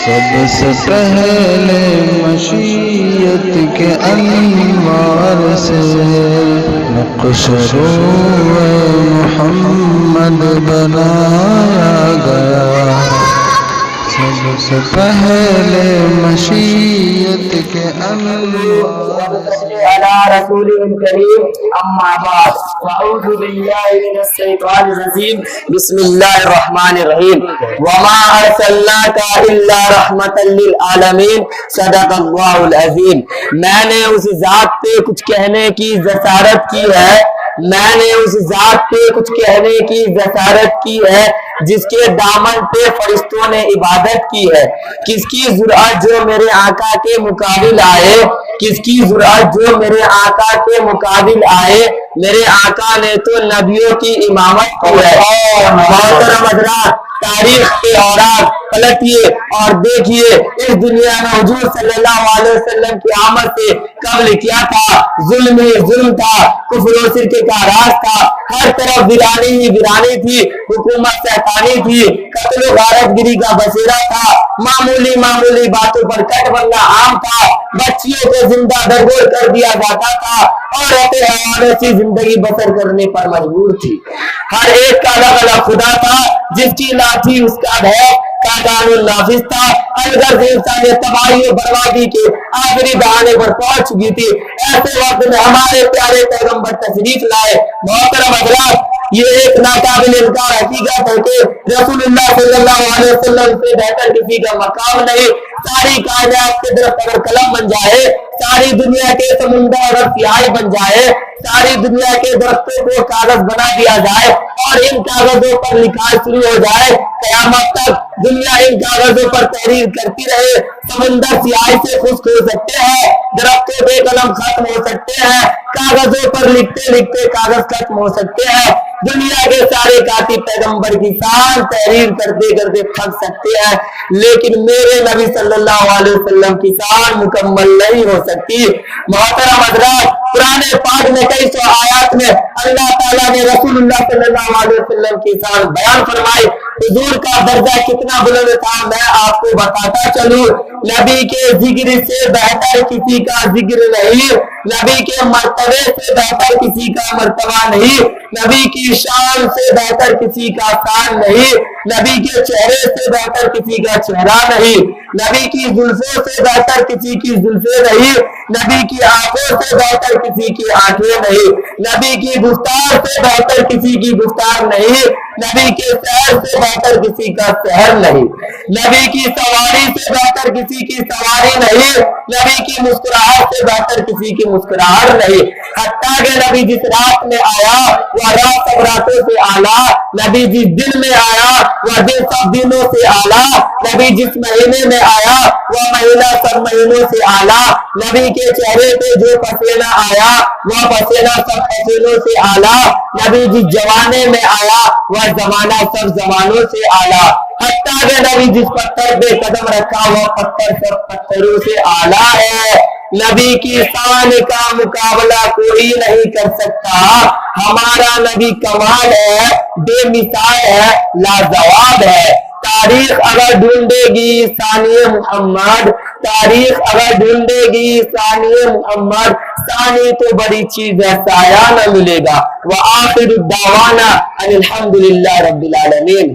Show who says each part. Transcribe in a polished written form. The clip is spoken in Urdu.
Speaker 1: سب سے پہلے مشیت کے انوار سے نقش روئے محمد بنایا گیا. سب سے پہلے مشیت کے انوار
Speaker 2: على رسوله الكريم اما بعد اعوذ بالله من الشيطان الرجيم بسم الله الرحمن الرحيم وما ارسلناك الا رحمة للعالمين صدق الله العظيم. میں نے اس ذات پہ کچھ کہنے کی جسارت کی ہے جس کے دامن پہ فرشتوں نے عبادت کی ہے. کس کی جرأت جو میرے آقا کے مقابل آئے میرے آقا نے تو نبیوں کی امامت کی ہے. محترم حضرات، تاریخ کے اوراق پلٹیے اور دیکھیے اس دنیا میں حضور صلی اللہ علیہ وسلم کی آمد سے قبل کیا تھا. ظلم ہی ظلم تھا، کفر و شرک کا راز تھا، ہر طرف ویرانی ہی ویرانی تھی، حکومت شیطانی تھی، قتل و غارت گری کا بسیرا تھا، معمولی باتوں پر کٹ بننا عام تھا، بچیوں کو زندہ درگور کر دیا جاتا تھا، عورتیں حیوانوں سے زندگی بسر کرنے پر مجبور تھی. ہر ایک کا الگ الگ خدا تھا، جس کی لاٹھی اس کا ڈھے کا قانون نافذ تھا. الغرض انسانیت تباہی و بربادی کے آخری دہانے پر پہنچ چکی تھی. ایسے وقت میں ہمارے پیارے پیغمبر تشریف لائے. محترم حضرات، یہ ایک ناقابل انکار حقیقت ہے کہ رسول اللہ صلی اللہ علیہ وسلم سے بہتر کسی کا مقام نہیں. ساری کائنات کے درخت اگر قلم بن جائے، ساری دنیا کے سمندر اگر سیاہی بن جائے، ساری دنیا کے درختوں کو کاغذ بنا دیا جائے اور ان کاغذوں پر لکھائی شروع ہو جائے، قیامت تک دنیا ان کاغذوں پر تحریر کرتی رہے. سمندر سیاہی سے خشک ہو سکتے ہیں، درختوں کے قلم ختم ہو سکتے ہیں، کاغذوں پر لکھتے لکھتے کاغذ ختم ہو سکتے ہیں، دنیا کے سارے کاتب پیغمبر کی شان تحریر کرتے کرتے تھک سکتے ہیں، لیکن میرے نبی صلی اللہ علیہ وسلم کی شان مکمل نہیں ہو سکتی. محترم حضرات، قرآن پاک میں کئی سو آیات میں اللہ تعالیٰ نے رسول اللہ صلی اللہ علیہ وسلم کی شان بیان فرمائی. حضور کا درجہ کتنا بلند تھا میں آپ کو بتاتا چلوں. نبی کے ذکر سے بہتر کسی کا ذکر نہیں، نبی کے مرتبے سے بہتر کسی کا مرتبہ نہیں، نبی کی شان سے بہتر کسی کا شان نہیں، نبی کے چہرے سے بہتر کسی کا چہرہ نہیں، نبی کی زلفوں سے بہتر کسی کی زلفیں نہیں، نبی کی آنکھوں سے بہتر کسی کی آنکھیں نہیں، نبی کی گفتار سے بہتر کسی کی گفتار نہیں، نبی کے سحر سے بہتر کسی کا سحر نہیں، نبی کی سواری سے بہتر کسی کی سواری نہیں، نبی کی مسکراہٹ سے بہتر کسی کی مسکراہٹ نہیں. حتیٰ کہ نبی جس رات میں آیا وہ رات سب راتوں سے اعلیٰ، نبی جس دن میں آیا وہ دن سب دنوں سے اعلیٰ، نبی جس مہینے میں آیا وہ مہینہ سب مہینوں سے اعلیٰ، نبی کے چہرے پہ جو پسینہ آیا وہ پسینہ سب پسینوں سے اعلیٰ، نبی جس زمانے میں آیا وہ زمانہ سب زمانوں سے اعلیٰ. حتیٰ کہ نبی جس پتھر پہ قدم رکھا وہ پتھر سب پتھروں سے اعلیٰ ہے. نبی کی شان کا مقابلہ کوئی نہیں کر سکتا. ہمارا نبی کمال ہے، بے مثال ہے، لاجواب ہے. تاریخ اگر ڈھونڈے گی ثانی محمد، ثانی تو بڑی چیز ہے، سایہ نہ ملے گا. وآخر الدعوانا ان الحمدللہ رب العالمین.